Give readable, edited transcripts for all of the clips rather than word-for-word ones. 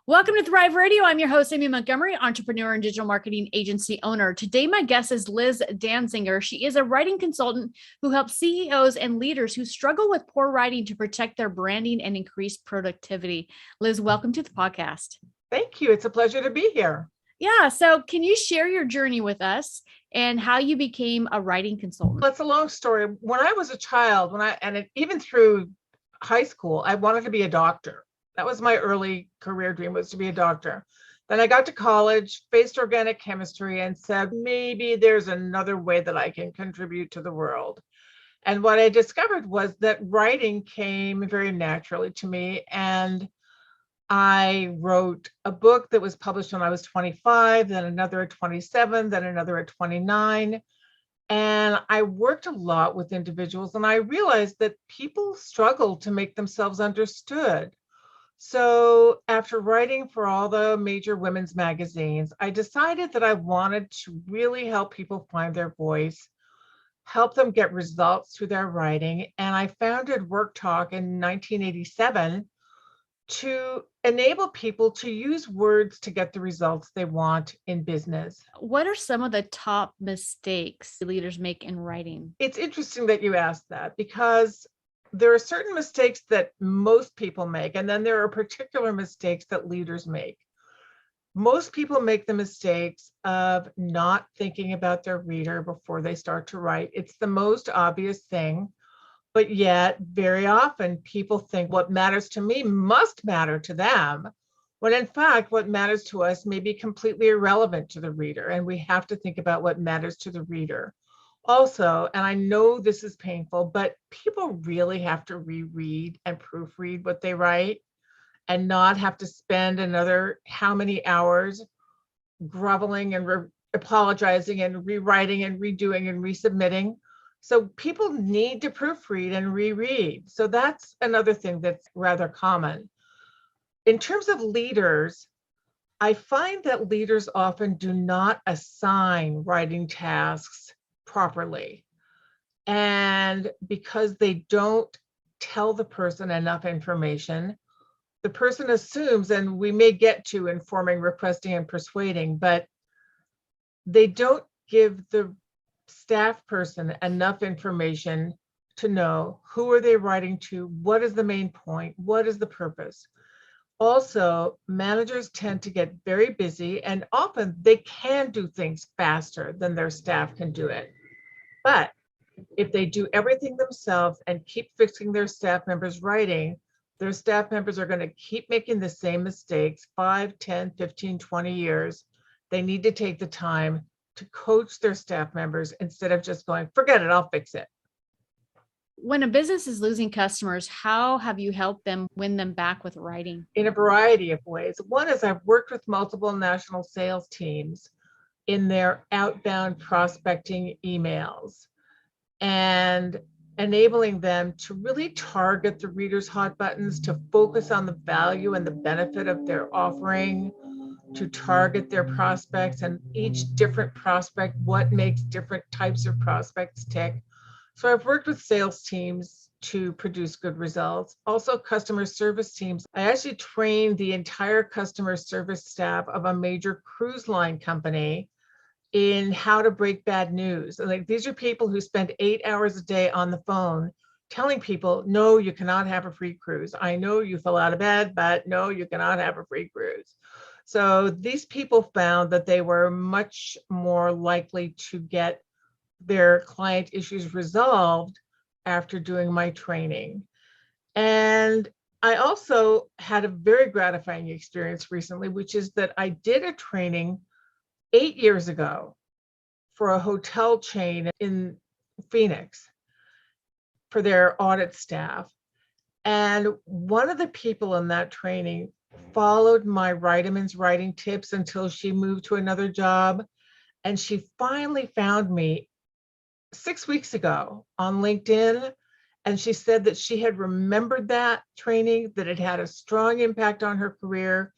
Welcome to Thrive Radio. I'm your host, Amy Montgomery, entrepreneur and digital marketing agency owner. Today, my guest is Liz Danziger. She is a writing consultant who helps CEOs and leaders who struggle with poor writing to protect their branding and increase productivity. Liz, welcome to the podcast. Thank you. It's a pleasure to be here. Yeah. So can you share your journey with us and how you became a writing consultant? Well, it's a long story. When I was a child, even through high school, I wanted to be a doctor. That was my early career dream, was to be a doctor. Then I got to college, faced organic chemistry, and said, maybe there's another way that I can contribute to the world. And what I discovered was that writing came very naturally to me. And I wrote a book that was published when I was 25, then another at 27, then another at 29. And I worked a lot with individuals, and I realized that people struggle to make themselves understood. So after writing for all the major women's magazines, I decided that I wanted to really help people find their voice, help them get results through their writing. And I founded Work Talk in 1987 to enable people to use words to get the results they want in business. What are some of the top mistakes leaders make in writing? It's interesting that you asked that, because there are certain mistakes that most people make, and then there are particular mistakes that leaders make. Most people make the mistakes of not thinking about their reader before they start to write. It's the most obvious thing, but yet very often people think what matters to me must matter to them, when in fact, what matters to us may be completely irrelevant to the reader, and we have to think about what matters to the reader. Also, and I know this is painful, but people really have to reread and proofread what they write and not have to spend another how many hours groveling and apologizing and rewriting and redoing and resubmitting. So people need to proofread and reread. So that's another thing that's rather common. In terms of leaders, I find that leaders often do not assign writing tasks properly. And because they don't tell the person enough information, the person assumes, and we may get to informing, requesting, and persuading, but they don't give the staff person enough information to know who are they writing to, what is the main point, what is the purpose. Also, managers tend to get very busy, and often they can do things faster than their staff can do it. But if they do everything themselves and keep fixing their staff members' writing, their staff members are going to keep making the same mistakes 5, 10, 15, 20 years. They need to take the time to coach their staff members instead of just going, forget it, I'll fix it. When a business is losing customers, how have you helped them win them back with writing? In a variety of ways. One is I've worked with multiple national sales teams in their outbound prospecting emails and enabling them to really target the reader's hot buttons, to focus on the value and the benefit of their offering, to target their prospects and each different prospect, what makes different types of prospects tick. So I've worked with sales teams to produce good results. Also customer service teams. I actually trained the entire customer service staff of a major cruise line company in how to break bad news. Like, these are people who spend 8 hours a day on the phone telling people, no, you cannot have a free cruise. I know you fell out of bed, but no, you cannot have a free cruise. So these people found that they were much more likely to get their client issues resolved after doing my training. And I also had a very gratifying experience recently, which is that I did a training 8 years ago for a hotel chain in Phoenix for their audit staff. And one of the people in that training followed my Vitamins writing tips until she moved to another job. And she finally found me 6 weeks ago on LinkedIn. And she said that she had remembered that training, that it had a strong impact on her career.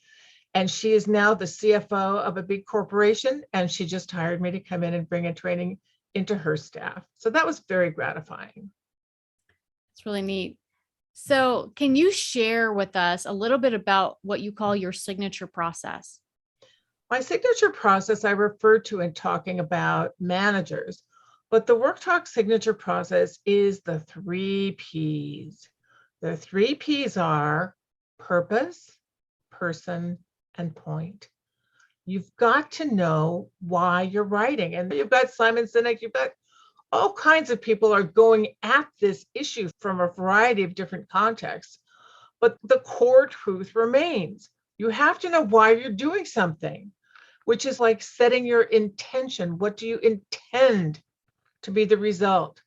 And she is now the CFO of a big corporation. And she just hired me to come in and bring a training into her staff. So that was very gratifying. It's really neat. So, can you share with us a little bit about what you call your signature process? My signature process I refer to in talking about managers, but the Work Talk signature process is the 3 Ps. The 3 Ps are purpose, person, and point. You've got to know why you're writing. And you've got Simon Sinek, you've got all kinds of people are going at this issue from a variety of different contexts. But the core truth remains. You have to know why you're doing something, which is like setting your intention. What do you intend to be the result?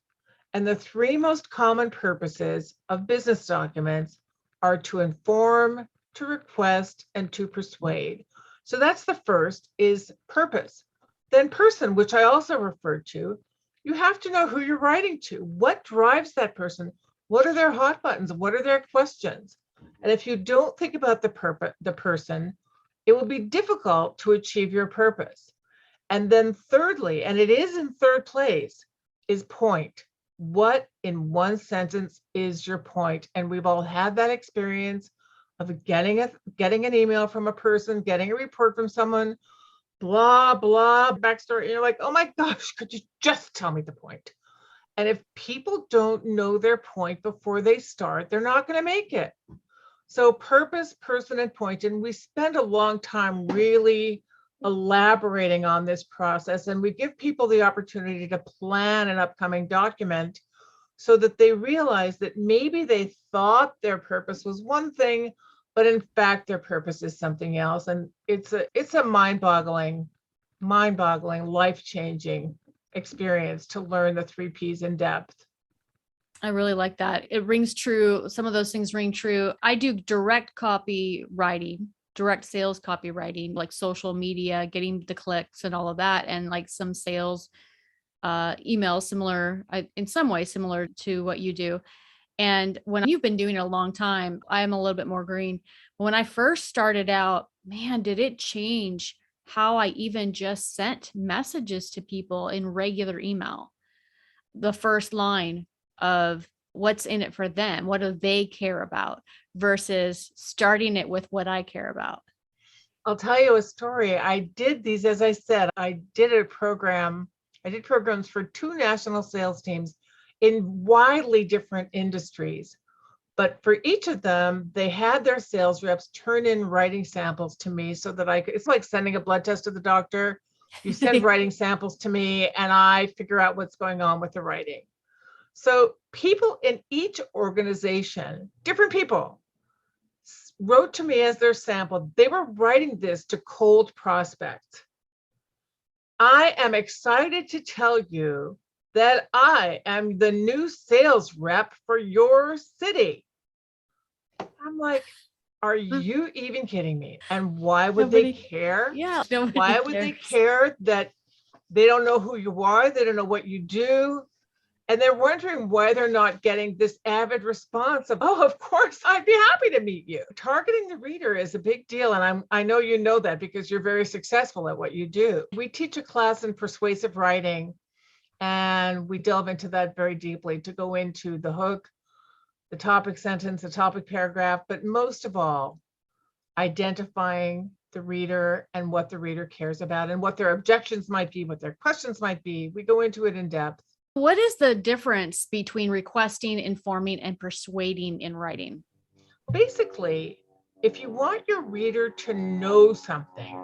And the 3 most common purposes of business documents are to inform, to request, and to persuade. So that's the first is purpose. Then person, which I also referred to, you have to know who you're writing to. What drives that person? What are their hot buttons? What are their questions? And if you don't think about the person, it will be difficult to achieve your purpose. And then thirdly, and it is in third place, is point. What in one sentence is your point? And we've all had that experience of getting an email from a person, getting a report from someone, blah, blah, backstory. And you're like, oh my gosh, could you just tell me the point? And if people don't know their point before they start, they're not going to make it. So purpose, person, and point. And we spend a long time really elaborating on this process, and we give people the opportunity to plan an upcoming document so that they realize that maybe they thought their purpose was one thing, but in fact their purpose is something else. And it's a mind-boggling, life-changing experience to learn the 3 Ps in depth. I really like that. It rings true. Some of those things ring true. I do direct copywriting, direct sales copywriting, like social media, getting the clicks and all of that, and like some sales emails similar, in some way similar to what you do. And when you've been doing it a long time, I am a little bit more green. When I first started out, man, did it change how I even just sent messages to people in regular email. The first line of what's in it for them, what do they care about, versus starting it with what I care about. I'll tell you a story. I did these, as I said, I did programs for 2 national sales teams in widely different industries. But for each of them, they had their sales reps turn in writing samples to me so that it's like sending a blood test to the doctor. You send writing samples to me and I figure out what's going on with the writing. So people in each organization, different people, wrote to me as their sample. They were writing this to cold prospects. I am excited to tell you that I am the new sales rep for your city. I'm like, are you even kidding me? And why would they care? Yeah. Why would they care that they don't know who you are? They don't know what you do. And they're wondering why they're not getting this avid response of, oh, of course, I'd be happy to meet you. Targeting the reader is a big deal. And I know you know that because you're very successful at what you do. We teach a class in persuasive writing, and we delve into that very deeply to go into the hook, the topic sentence, the topic paragraph, but most of all, identifying the reader and what the reader cares about and what their objections might be, what their questions might be. We go into it in depth. What is the difference between requesting, informing, and persuading in writing? Basically, if you want your reader to know something,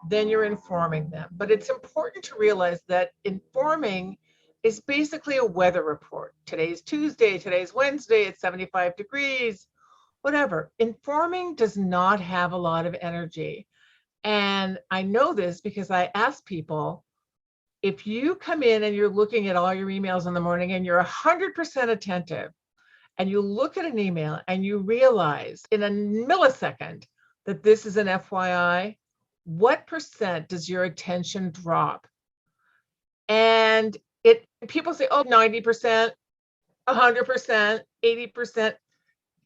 then you're informing them. But it's important to realize that informing is basically a weather report. Today's Tuesday, today's Wednesday, it's 75 degrees, whatever. Informing does not have a lot of energy. And I know this because I ask people, if you come in and you're looking at all your emails in the morning and you're 100% attentive, and you look at an email and you realize in a millisecond that this is an FYI, what percent does your attention drop? And people say, oh, 90%, 100%, 80%.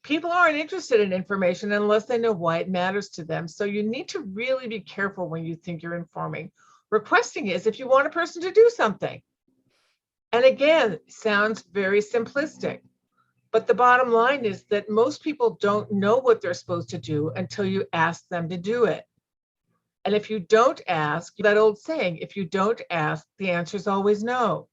People aren't interested in information unless they know why it matters to them. So you need to really be careful when you think you're informing. Requesting is if you want a person to do something. And again, sounds very simplistic. But the bottom line is that most people don't know what they're supposed to do until you ask them to do it. And if you don't ask, that old saying, if you don't ask, the answer is always no.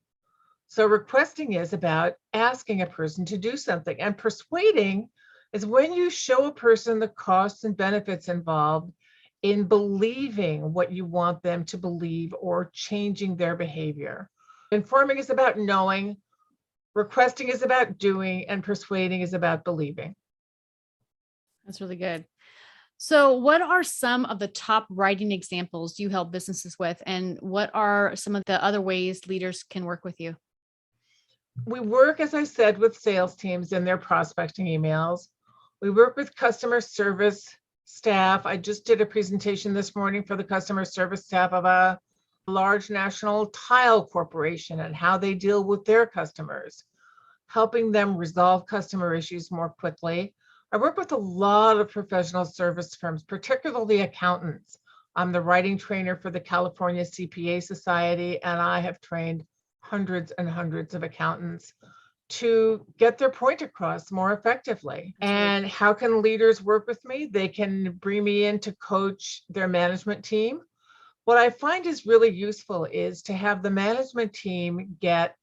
So requesting is about asking a person to do something. And persuading is when you show a person the costs and benefits involved in believing what you want them to believe or changing their behavior. Informing is about knowing, requesting is about doing, and persuading is about believing. That's really good. So, what are some of the top writing examples you help businesses with, and what are some of the other ways leaders can work with you? We work, as I said, with sales teams and their prospecting emails. We work with customer service staff. I just did a presentation this morning for the customer service staff of a large national tile corporation and how they deal with their customers, helping them resolve customer issues more quickly. I work with a lot of professional service firms, particularly accountants. I'm the writing trainer for the California CPA Society, and I have trained hundreds and hundreds of accountants to get their point across more effectively. And how can leaders work with me? They can bring me in to coach their management team. What I find is really useful is to have the management team get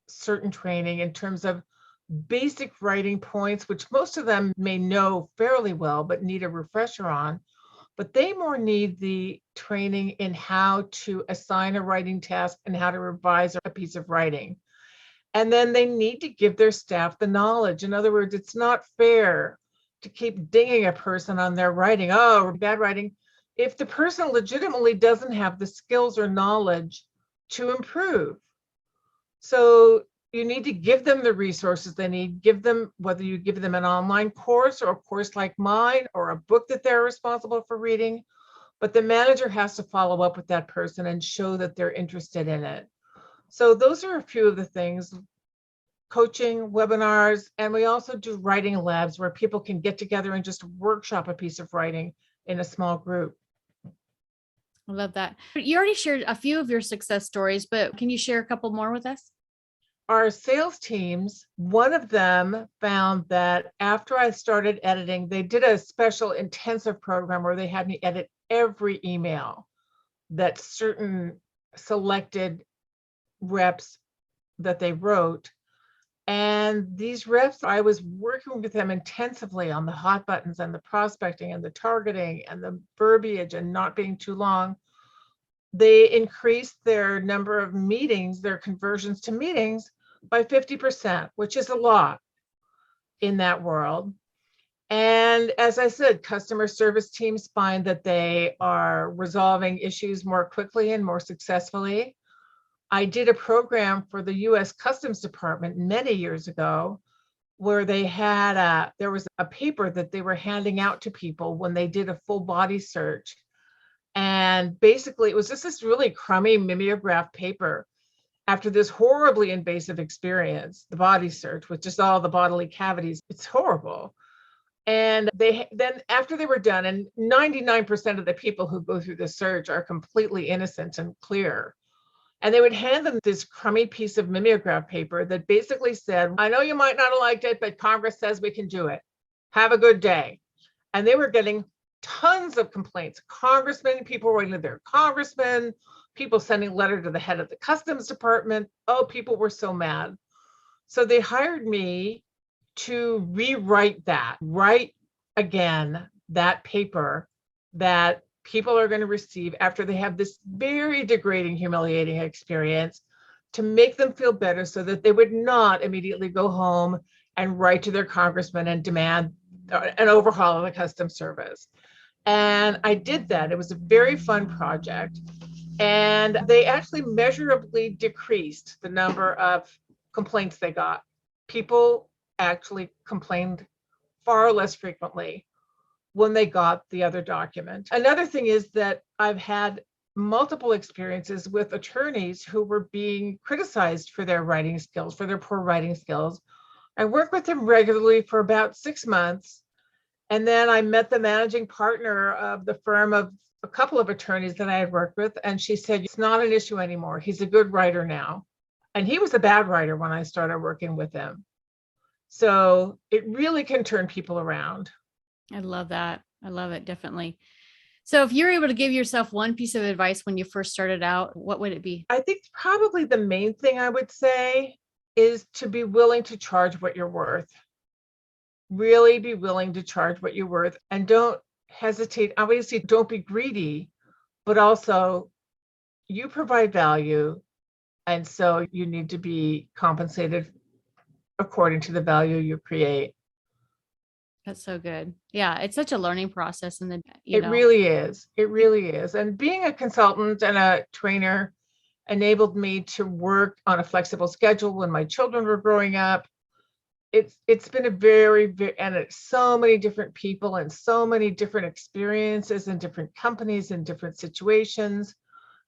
certain training in terms of basic writing points, which most of them may know fairly well, but need a refresher on. But they more need the training in how to assign a writing task and how to revise a piece of writing. And then they need to give their staff the knowledge. In other words, it's not fair to keep dinging a person on their writing. Oh, bad writing. If the person legitimately doesn't have the skills or knowledge to improve. So you need to give them the resources they need, give them, whether you give them an online course or a course like mine or a book that they're responsible for reading, but the manager has to follow up with that person and show that they're interested in it. So those are a few of the things: coaching, webinars, and we also do writing labs where people can get together and just workshop a piece of writing in a small group. I love that. You already shared a few of your success stories, but can you share a couple more with us? Our sales teams, one of them found that after I started editing, they did a special intensive program where they had me edit every email that certain selected reps that they wrote. And these reps, I was working with them intensively on the hot buttons and the prospecting and the targeting and the verbiage and not being too long. They increased their number of meetings, their conversions to meetings, by 50%, which is a lot in that world. And as I said, customer service teams find that they are resolving issues more quickly and more successfully. I did a program for the US Customs Department many years ago where they had there was a paper that they were handing out to people when they did a full body search. And basically it was just this really crummy mimeograph paper. After this horribly invasive experience, the body search with just all the bodily cavities, it's horrible. And then after they were done, and 99% of the people who go through the search are completely innocent and clear. And they would hand them this crummy piece of mimeograph paper that basically said, I know you might not have liked it, but Congress says we can do it. Have a good day. And they were getting tons of complaints. Congressmen, people writing to their congressmen, people sending letter to the head of the Customs Department. Oh, people were so mad. So they hired me to rewrite that, write again that paper that people are going to receive after they have this very degrading, humiliating experience, to make them feel better so that they would not immediately go home and write to their congressman and demand an overhaul of the Customs Service. And I did that. It was a very fun project. And they actually measurably decreased the number of complaints they got. People actually complained far less frequently when they got the other document. Another thing is that I've had multiple experiences with attorneys who were being criticized for their writing skills, for their poor writing skills. I worked with them regularly for about 6 months. And then I met the managing partner of the firm of a couple of attorneys that I had worked with. And she said, it's not an issue anymore. He's a good writer now. And he was a bad writer when I started working with him. So it really can turn people around. I love that. I love it. Definitely. So if you're able to give yourself one piece of advice when you first started out, what would it be? I think probably the main thing I would say is to be willing to charge what you're worth. Really be willing to charge what you're worth, and don't hesitate. Obviously, don't be greedy, but also you provide value. And so you need to be compensated according to the value you create. That's so good. Yeah, it's such a learning process. And then, It really is. It really is. And being a consultant and a trainer enabled me to work on a flexible schedule when my children were growing up. It's been a very, and it's so many different people and so many different experiences and different companies and different situations.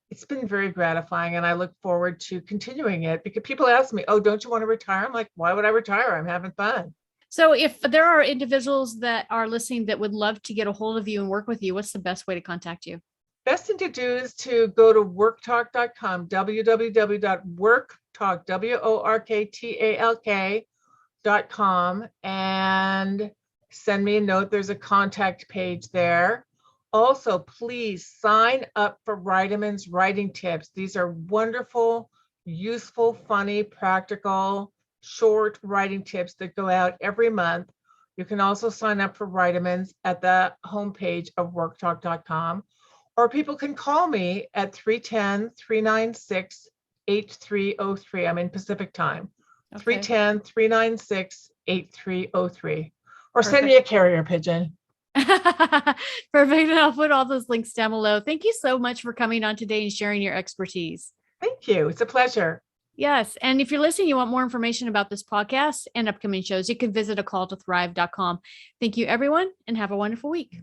It's been very gratifying, and I look forward to continuing it, because people ask me, oh, don't you want to retire? I'm like, why would I retire? I'm having fun. So if there are individuals that are listening that would love to get a hold of you and work with you, what's the best way to contact you? Best thing to do is to go to worktalk.com, www.worktalk, worktalk.com, and send me a note. There's a contact page there. Also, please sign up for Writeman's Writing Tips. These are wonderful, useful, funny, practical, short writing tips that go out every month. You can also sign up for Writeman's at the homepage of worktalk.com, or people can call me at 310-396-8303. I'm in Pacific time. Okay. 310-396-8303. Or send Perfect. me a carrier pigeon. Perfect. And I'll put all those links down below. Thank you so much for coming on today and sharing your expertise. Thank you. It's a pleasure. Yes. And if you're listening, you want more information about this podcast and upcoming shows, you can visit acalltothrive.com. Thank you, everyone, and have a wonderful week.